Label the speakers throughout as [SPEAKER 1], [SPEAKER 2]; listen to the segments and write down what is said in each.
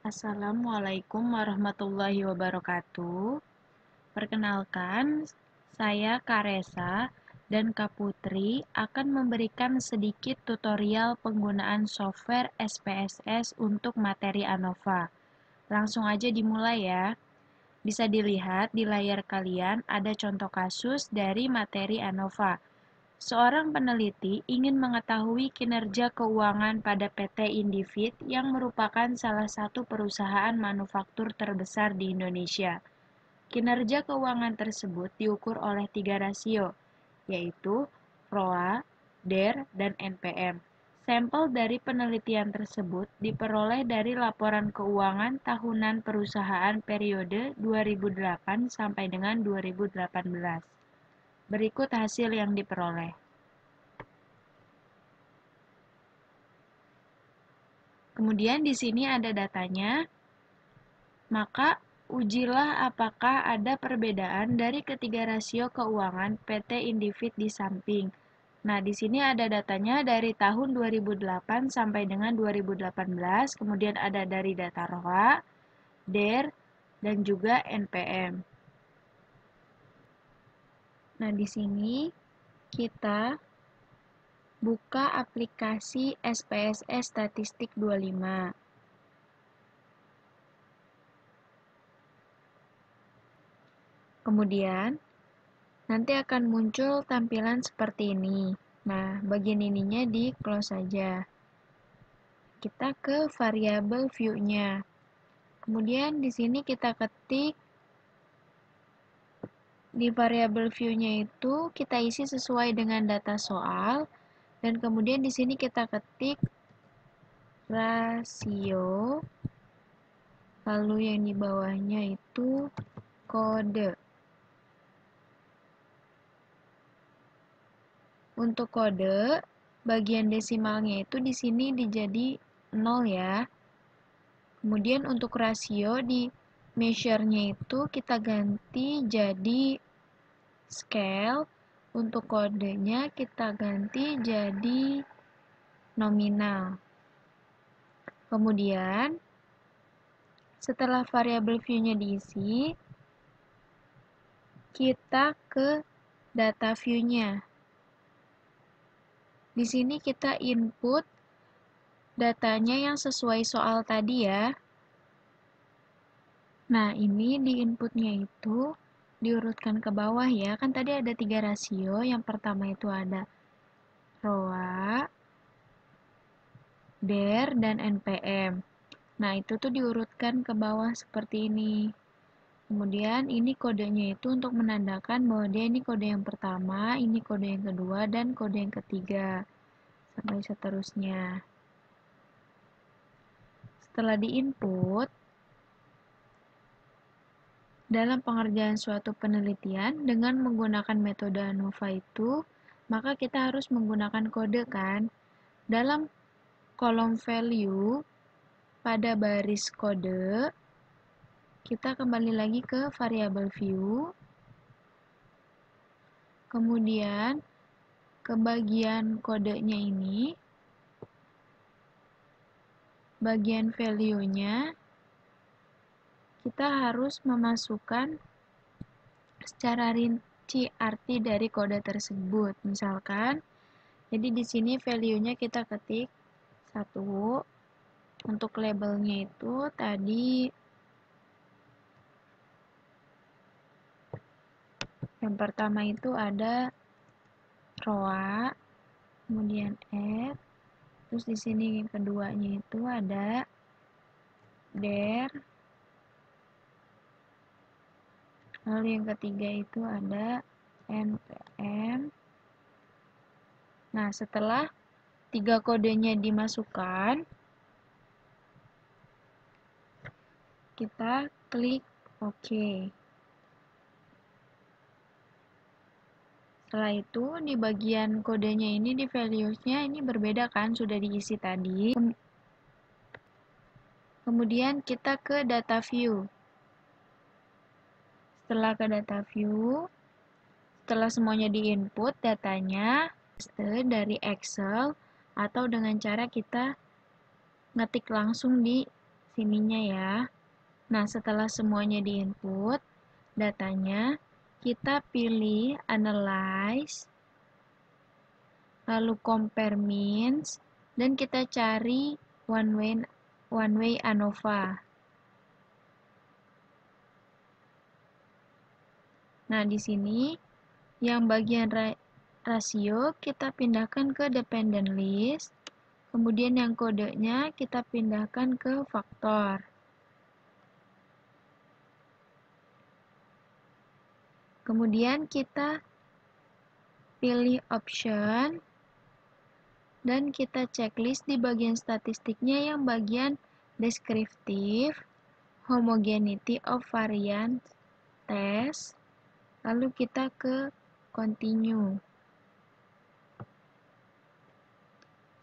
[SPEAKER 1] Assalamualaikum warahmatullahi wabarakatuh. Perkenalkan, saya Karesa dan Kak Putri akan memberikan sedikit tutorial penggunaan software SPSS untuk materi ANOVA. Langsung aja dimulai ya. Bisa dilihat di layar kalian ada contoh kasus dari materi ANOVA. Seorang peneliti ingin mengetahui kinerja keuangan pada PT Individ yang merupakan salah satu perusahaan manufaktur terbesar di Indonesia. Kinerja keuangan tersebut diukur oleh 3 rasio, yaitu ROA, DER, dan NPM. Sampel dari penelitian tersebut diperoleh dari laporan keuangan tahunan perusahaan periode 2008 sampai dengan 2018. Berikut hasil yang diperoleh. Kemudian di sini ada datanya, maka ujilah apakah ada perbedaan dari ketiga rasio keuangan PT Individ di samping. Nah, di sini ada datanya dari tahun 2008 sampai dengan 2018, kemudian ada dari data ROA, DER, dan juga NPM. Nah, di sini kita buka aplikasi SPSS Statistik 25. Kemudian, nanti akan muncul tampilan seperti ini. Nah, bagian ininya di close saja. Kita ke variabel view-nya. Kemudian di sini kita ketik di variabel view-nya itu kita isi sesuai dengan data soal dan kemudian di sini kita ketik rasio, lalu yang di bawahnya itu kode. Untuk kode, bagian desimalnya itu di sini dijadi 0 ya. Kemudian untuk rasio di measure-nya itu kita ganti jadi scale. Untuk kodenya kita ganti jadi nominal. Kemudian setelah variabel view-nya diisi, kita ke data view-nya. Di sini kita input datanya yang sesuai soal tadi ya. Nah, ini di inputnya itu diurutkan ke bawah ya. Kan tadi ada 3 rasio. Yang pertama itu ada ROA, DER, dan NPM. Nah, itu tuh diurutkan ke bawah seperti ini. Kemudian ini kodenya itu untuk menandakan bahwa dia ini kode yang pertama, ini kode yang kedua, dan kode yang ketiga. Sampai seterusnya. Setelah diinput, dalam pengerjaan suatu penelitian dengan menggunakan metode ANOVA itu, maka kita harus menggunakan kode kan. Dalam kolom value, pada baris kode, kita kembali lagi ke variabel view, kemudian ke bagian kodenya ini, bagian value-nya, kita harus memasukkan secara rinci arti dari kode tersebut. Misalkan, jadi di sini value-nya kita ketik 1. Untuk labelnya itu tadi yang pertama itu ada ROA, kemudian add, terus di sini yang keduanya itu ada DER, lalu yang ketiga itu ada NPM. Nah, setelah 3 kodenya dimasukkan, kita klik OK. Setelah itu, di bagian kodenya ini, di values-nya ini berbeda kan, sudah diisi tadi. Kemudian kita ke data view. Setelah ke data view, setelah semuanya di-input datanya dari Excel atau dengan cara kita ngetik langsung di sininya ya. Nah, setelah semuanya diinput, datanya, kita pilih Analyze, lalu Compare Means, dan kita cari one way ANOVA. Nah, di sini yang bagian rasio kita pindahkan ke dependent list, kemudian yang kodenya kita pindahkan ke faktor. Kemudian kita pilih option, dan kita checklist di bagian statistiknya yang bagian deskriptif, homogeneity of variance test, lalu kita ke continue.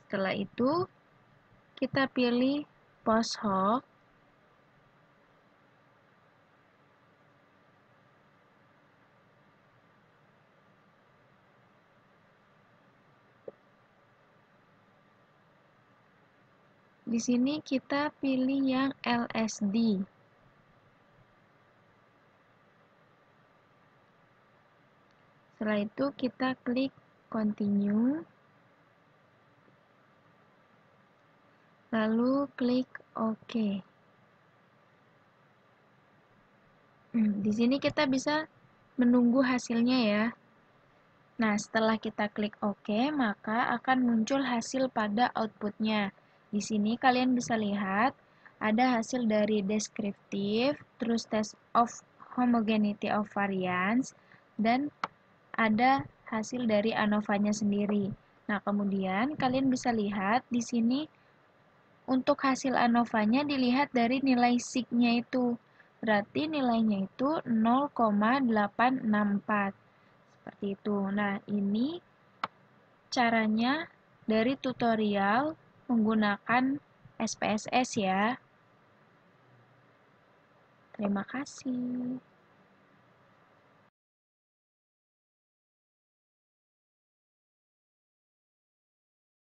[SPEAKER 1] Setelah itu, kita pilih post hoc. Di sini kita pilih yang LSD. Setelah itu kita klik continue. Lalu klik OK. Di sini kita bisa menunggu hasilnya ya. Nah, setelah kita klik OK, maka akan muncul hasil pada outputnya. Di sini kalian bisa lihat ada hasil dari deskriptif, terus test of homogeneity of variance, dan ada hasil dari ANOVA-nya sendiri. Nah, kemudian kalian bisa lihat di sini untuk hasil ANOVA-nya dilihat dari nilai sig-nya itu. Berarti nilainya itu 0,864. Seperti itu. Nah, ini caranya dari tutorial menggunakan SPSS ya. Terima kasih.